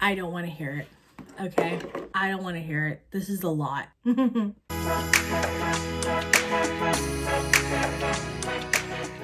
I don't want to hear it. Okay, I don't want to hear it. This is a lot.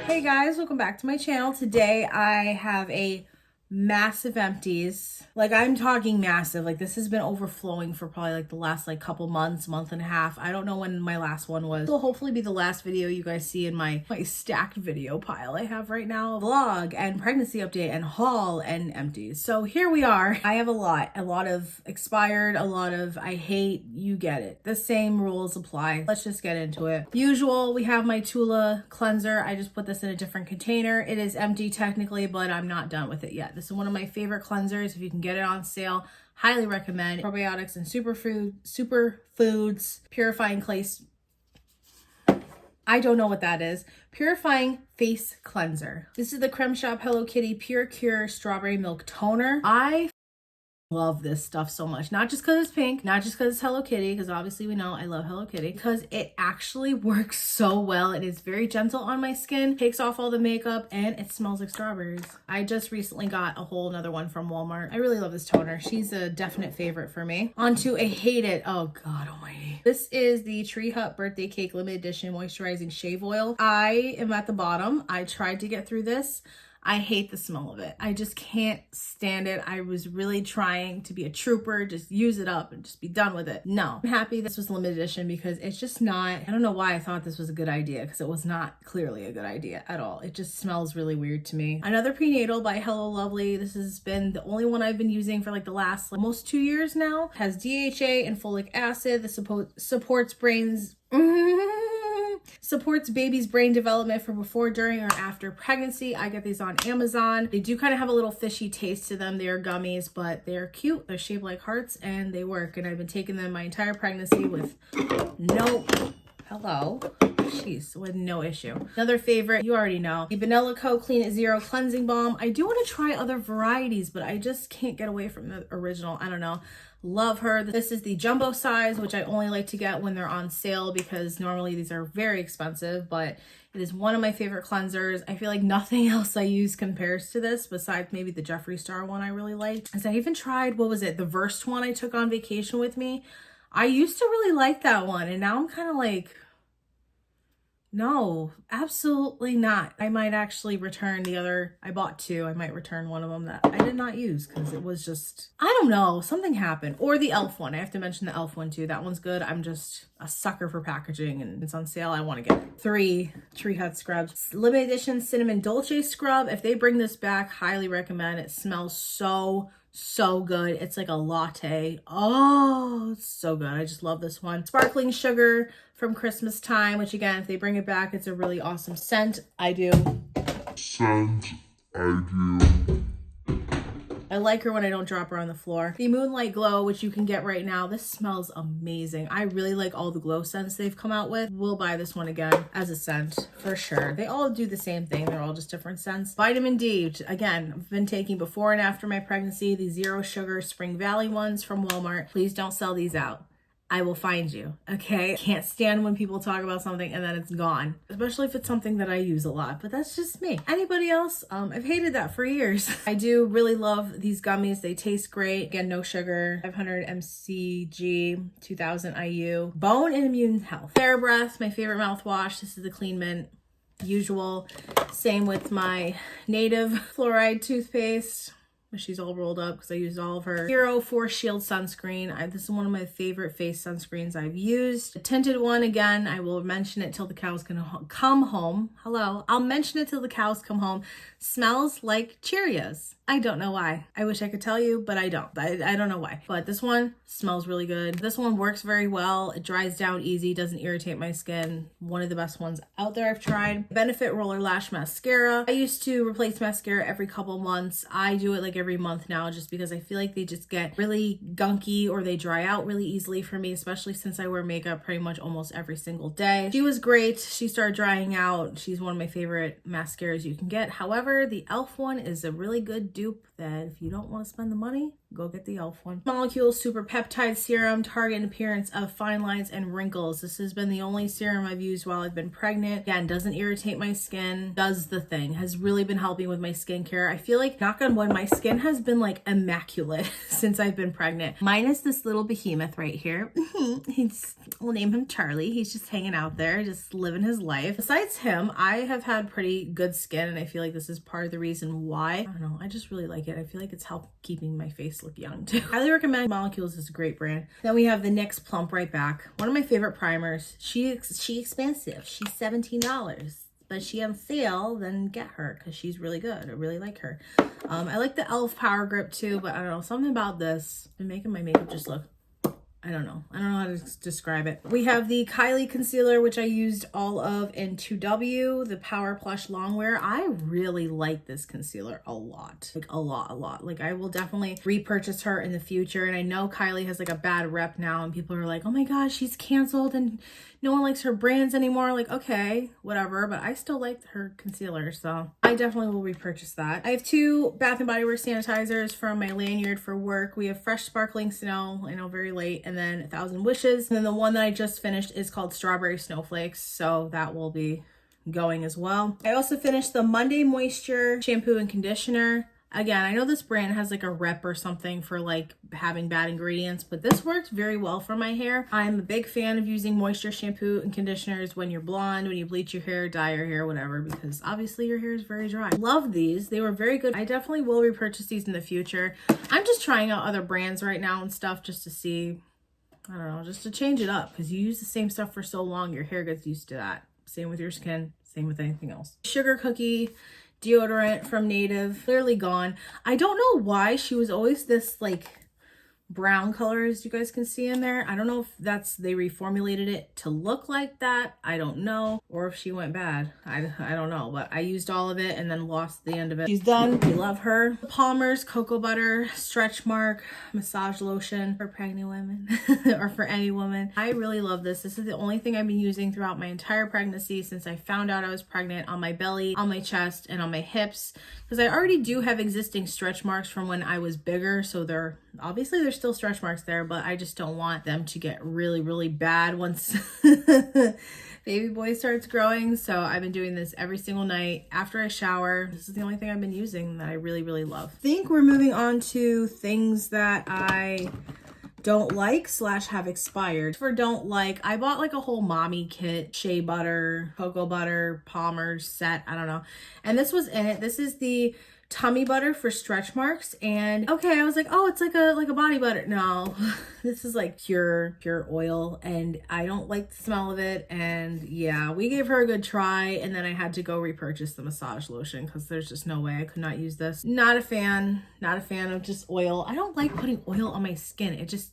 Hey guys, welcome back to my channel. Today I have a massive empties. Like, I'm talking massive. Like, this has been overflowing for probably like the last like couple months, month and a half. I don't know when my last one was. This will hopefully be the last video you guys see in my stacked video pile I have right now. Vlog and pregnancy update and haul and empties. So here we are. I have a lot of expired, a lot of I hate, you get it. The same rules apply. Let's just get into it. Usual, we have my Tula cleanser. I just put this in a different container. It is empty technically, but I'm not done with it yet. This is one of my favorite cleansers. If you can get it on sale, highly recommend. Probiotics and superfoods, purifying place. I don't know what that is. Purifying face cleanser. This is the Creme Shop Hello Kitty Pure Cure Strawberry Milk Toner. I love this stuff so much, not just because it's pink, not just because it's Hello Kitty, because obviously we know I love Hello Kitty, because it actually works so well. It is very gentle on my skin, takes off all the makeup, and it smells like strawberries. I just recently got a whole another one from Walmart. I really love this toner. She's a definite favorite for me. Onto a hate it. Oh God almighty. This is the Tree Hut Birthday Cake Limited Edition Moisturizing Shave Oil. I am at the bottom. I tried to get through this. I hate the smell of it. I just can't stand it. I was really trying to be a trooper, just use it up and just be done with it. No, I'm happy this was limited edition because it's just not, I don't know why I thought this was a good idea, because it was not clearly a good idea at all. It just smells really weird to me. Another prenatal by Hello Lovely. This has been the only one I've been using for like the last almost 2 years now. It has DHA and folic acid. This supports supports baby's brain development for before, during, or after pregnancy. I get these on Amazon. They do kind of have a little fishy taste to them. They are gummies, but they're cute. They're shaped like hearts and they work. And I've been taking them my entire pregnancy with with no issue. Another favorite, you already know, the Vanilla Co Clean at Zero Cleansing Balm. I do want to try other varieties, but I just can't get away from the original. I don't know. Love her. This is the jumbo size, which I only like to get when they're on sale because normally these are very expensive, but it is one of my favorite cleansers. I feel like nothing else I use compares to this besides maybe the Jeffree Star one I really liked. As I even tried, what was it? The Versed one I took on vacation with me. I used to really like that one, and now I'm kind of like, no, absolutely not. I might actually return the other. I bought two. I might return one of them that I did not use because it was just, I don't know, something happened. Or the e.l.f. one. I have to mention the e.l.f. one too. That one's good. I'm just a sucker for packaging and it's on sale. I want to get it. 3 Tree Hut scrubs. Limited edition Cinnamon Dolce scrub. If they bring this back, highly recommend. It smells so good. It's like a latte. Oh, it's so good. I just love this one. Sparkling Sugar from Christmas Time, which again, if they bring it back, it's a really awesome scent. I like her when I don't drop her on the floor. The Moonlight Glow, which you can get right now. This smells amazing. I really like all the glow scents they've come out with. We'll buy this one again as a scent for sure. They all do the same thing. They're all just different scents. Vitamin D, which again, I've been taking before and after my pregnancy. The Zero Sugar Spring Valley ones from Walmart. Please don't sell these out. I will find you, okay? Can't stand when people talk about something and then it's gone, especially if it's something that I use a lot, but that's just me. Anybody else? I've hated that for years. I do really love these gummies. They taste great. Again, no sugar, 500 mcg, 2000 IU. Bone and Immune Health. TheraBreath, my favorite mouthwash. This is the Clean Mint. Usual. Same with my Native Fluoride toothpaste. She's all rolled up because I used all of her. Hero Force Shield sunscreen. This is one of my favorite face sunscreens I've used. The tinted one, again, I will mention it till the cows can come home. Hello. I'll mention it till the cows come home. Smells like Cheerios. I don't know why. I wish I could tell you, but I don't. I don't know why. But this one smells really good. This one works very well. It dries down easy, doesn't irritate my skin. One of the best ones out there I've tried. Benefit Roller Lash Mascara. I used to replace mascara every couple months. I do it like every month now just because I feel like they just get really gunky or they dry out really easily for me, especially since I wear makeup pretty much almost every single day. She was great. She started drying out. She's one of my favorite mascaras you can get. However, the e.l.f. one is a really good dupe that if you don't want to spend the money, go get the e.l.f. one. Molecule Super Peptide Serum, target and appearance of fine lines and wrinkles. This has been the only serum I've used while I've been pregnant. Again, doesn't irritate my skin, does the thing, has really been helping with my skincare. I feel like, knock on wood, my skin has been like immaculate since I've been pregnant. Minus this little behemoth right here. We'll name him Charlie. He's just hanging out there, just living his life. Besides him, I have had pretty good skin, and I feel like this is part of the reason why. I don't know, I just really like it. I feel like it's helped keeping my face look young too. Highly recommend. Molecules is a great brand. Then we have the NYX Plump Right Back. One of my favorite primers. She expensive. She's $17. But she on sale, then get her because she's really good. I really like her. I like the e.l.f. Power Grip too, but I don't know, something about this been making my makeup just look, I don't know how to describe it. We have the Kylie concealer, which I used all of in 2W, the Power Plush Longwear. I really like this concealer a lot, like a lot. Like I will definitely repurchase her in the future. And I know Kylie has like a bad rep now, and people are like, oh my gosh, she's canceled and no one likes her brands anymore. Like, okay, whatever, but I still like her concealer, so I definitely will repurchase that. I have 2 Bath & Body Works sanitizers from my lanyard for work. We have Fresh Sparkling Snow, I know, very late, and then 1,000 Wishes. And then the one that I just finished is called Strawberry Snowflakes, so that will be going as well. I also finished the Monday Moisture shampoo and conditioner. Again, I know this brand has like a rep or something for like having bad ingredients, but this worked very well for my hair. I'm a big fan of using moisture shampoo and conditioners when you're blonde, when you bleach your hair, dye your hair, whatever, because obviously your hair is very dry. Love these. They were very good. I definitely will repurchase these in the future. I'm just trying out other brands right now and stuff just to see, I don't know, just to change it up, because you use the same stuff for so long, your hair gets used to that. Same with your skin, same with anything else. Sugar Cookie deodorant from Native, clearly gone. I don't know why she was always this like brown color, as you guys can see in there. I don't know if that's, they reformulated it to look like that, I don't know, or if she went bad. I don't know, but I used all of it and then lost the end of it. She's done. We love her. Palmer's Cocoa Butter Stretch Mark Massage Lotion for pregnant women or for any woman. I really love this. This is the only thing I've been using throughout my entire pregnancy since I found out I was pregnant, on my belly, on my chest, and on my hips, because I already do have existing stretch marks from when I was bigger, so they're obviously there's still stretch marks there, but I just don't want them to get really bad once baby boy starts growing. So I've been doing this every single night after I shower. This is the only thing I've been using that I really love. I think we're moving on to things that I don't like / have expired. For don't like, I bought like a whole mommy kit, shea butter, cocoa butter, Palmer's set, I don't know, and this was in it. This is the tummy butter for stretch marks, and okay, I was like, oh, it's like a body butter. No, this is like pure oil, and I don't like the smell of it. And yeah, we gave her a good try, and then I had to go repurchase the massage lotion because there's just no way I could not use this. Not a fan of just oil. I don't like putting oil on my skin. It just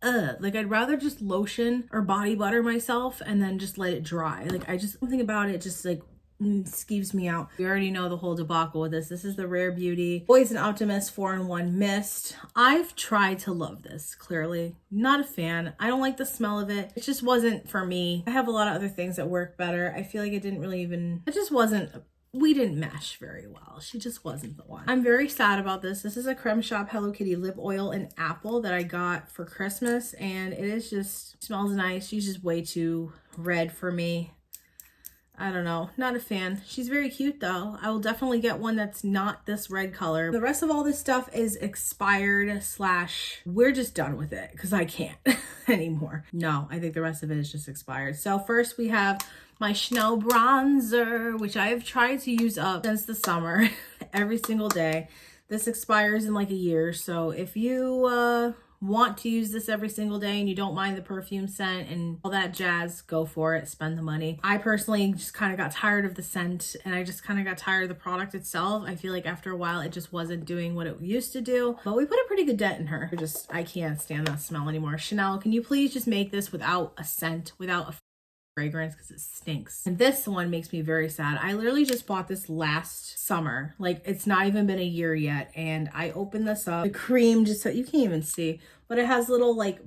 like, I'd rather just lotion or body butter myself and then just let it dry. Like, I just, something about it just like skeeves me out. We already know the whole debacle with this. This is the Rare Beauty Poison Optimist 4-in-1 Mist. I've tried to love this, clearly. Not a fan. I don't like the smell of it. It just wasn't for me. I have a lot of other things that work better. I feel like it didn't really even, it just wasn't, we didn't mesh very well. She just wasn't the one. I'm very sad about this. This is a Creme Shop Hello Kitty lip oil in apple that I got for Christmas, and it is just, smells nice. She's just way too red for me. I don't know, not a fan. She's very cute though. I will definitely get one that's not this red color. The rest of all this stuff is expired / we're just done with it because I can't anymore. No, I think the rest of it is just expired. So first we have my Chanel bronzer, which I have tried to use up since the summer every single day. This expires in like a year. So if you want to use this every single day and you don't mind the perfume scent and all that jazz, go for it, spend the money. I personally just kind of got tired of the scent, and I just kind of got tired of the product itself. I feel like after a while it just wasn't doing what it used to do, but we put a pretty good dent in her. I can't stand that smell anymore. Chanel, can you please just make this without a scent, without a fragrance, because it stinks. And this one makes me very sad. I literally just bought this last summer. Like, it's not even been a year yet, and I opened this up. The cream, just so you can't even see, but it has little like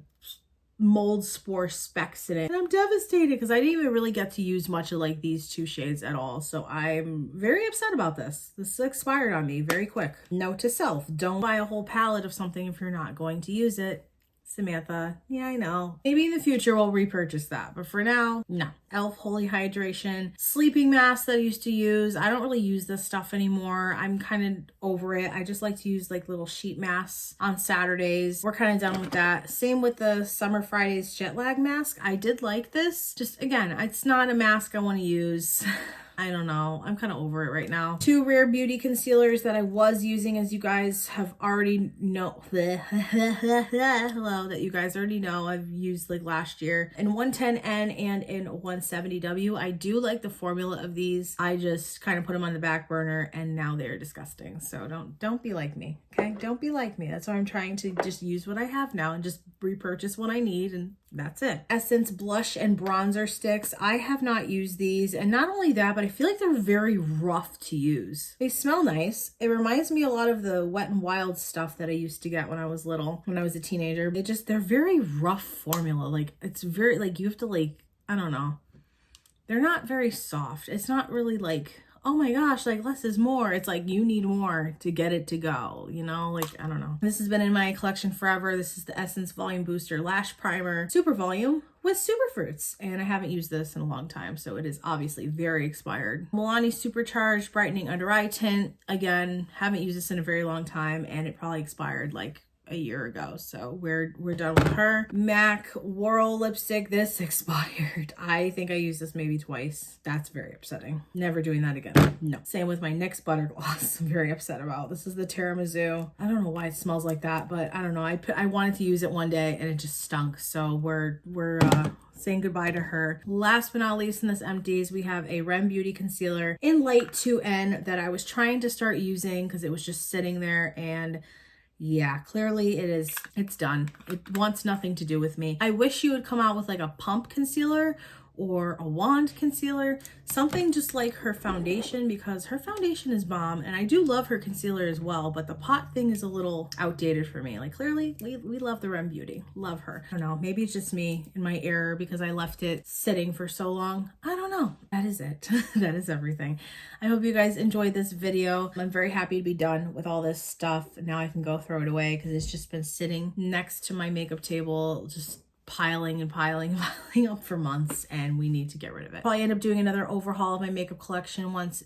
mold spore specks in it, and I'm devastated because I didn't even really get to use much of like these 2 shades at all. So I'm very upset about this. This expired on me very quick. Note to self, don't buy a whole palette of something if you're not going to use it. Samantha, yeah, I know. Maybe in the future we'll repurchase that, but for now, no. e.l.f. Holy Hydration sleeping mask that I used to use. I don't really use this stuff anymore. I'm kind of over it. I just like to use like little sheet masks on Saturdays. We're kind of done with that. Same with the Summer Fridays jet lag mask. I did like this. Just again, it's not a mask I want to use. I don't know. I'm kind of over it right now. 2 Rare Beauty concealers that I was using, as you guys have already know. Hello, that you guys already know. I've used like last year in 110N and in 170W. I do like the formula of these. I just kind of put them on the back burner and now they're disgusting. So don't be like me. Okay, don't be like me. That's why I'm trying to just use what I have now and just repurchase what I need, and that's it. Essence blush and bronzer sticks. I have not used these, and not only that, but I feel like they're very rough to use. They smell nice. It reminds me a lot of the Wet n Wild stuff that I used to get when I was little, when I was a teenager. They're very rough formula. Like it's very like you have to like, I don't know. They're not very soft. It's not really like, oh my gosh, like less is more. It's like you need more to get it to go, you know? Like, I don't know. This has been in my collection forever. This is the Essence Volume Booster Lash Primer Super Volume with Superfruits, and I haven't used this in a long time, so it is obviously very expired. Milani Supercharged Brightening Under Eye Tint. Again, haven't used this in a very long time, and it probably expired like a year ago, so we're done with her. MAC Whirl lipstick. This expired. I think I used this maybe twice. That's very upsetting. Never doing that again. No. Same with my NYX butter gloss. I'm very upset about. This is the tiramisu. I don't know why it smells like that, but I don't know. I wanted to use it one day and it just stunk, so we're saying goodbye to her. Last but not least in this empties, we have a Rem Beauty concealer in light 2N that I was trying to start using because it was just sitting there, and yeah, clearly it's done. It wants nothing to do with me. I wish you would come out with like a pump concealer or a wand concealer, something just like her foundation, because her foundation is bomb, and I do love her concealer as well, but the pot thing is a little outdated for me. Like clearly we love the Rem Beauty, love her. I don't know, maybe it's just me and my error because I left it sitting for so long. I don't know. That is it. That is everything. I hope you guys enjoyed this video. I'm very happy to be done with all this stuff. Now I can go throw it away because it's just been sitting next to my makeup table, just piling and piling and piling up for months, and we need to get rid of it. Probably end up doing another overhaul of my makeup collection once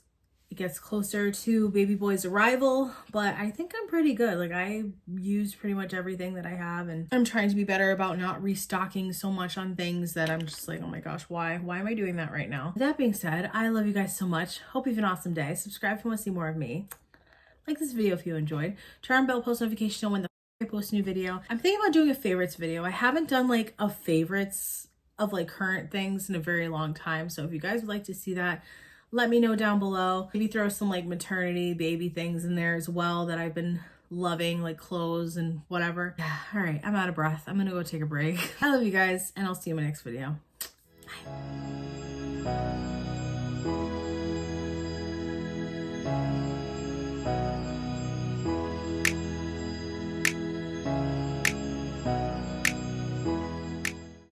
it gets closer to baby boy's arrival, but I think I'm pretty good. Like I used pretty much everything that I have, and I'm trying to be better about not restocking so much on things that I'm just like, oh my gosh, why am I doing that right now? That being said, I love you guys so much. Hope you have an awesome day. Subscribe if you want to see more of me. Like this video if you enjoyed. Turn on bell post notification to know when I post a new video. I'm thinking about doing a favorites video. I haven't done like a favorites of like current things in a very long time, so if you guys would like to see that, let me know down below. Maybe throw some like maternity baby things in there as well that I've been loving, like clothes and whatever. All right, I'm out of breath. I'm gonna go take a break. I love you guys, and I'll see you in my next video. Bye.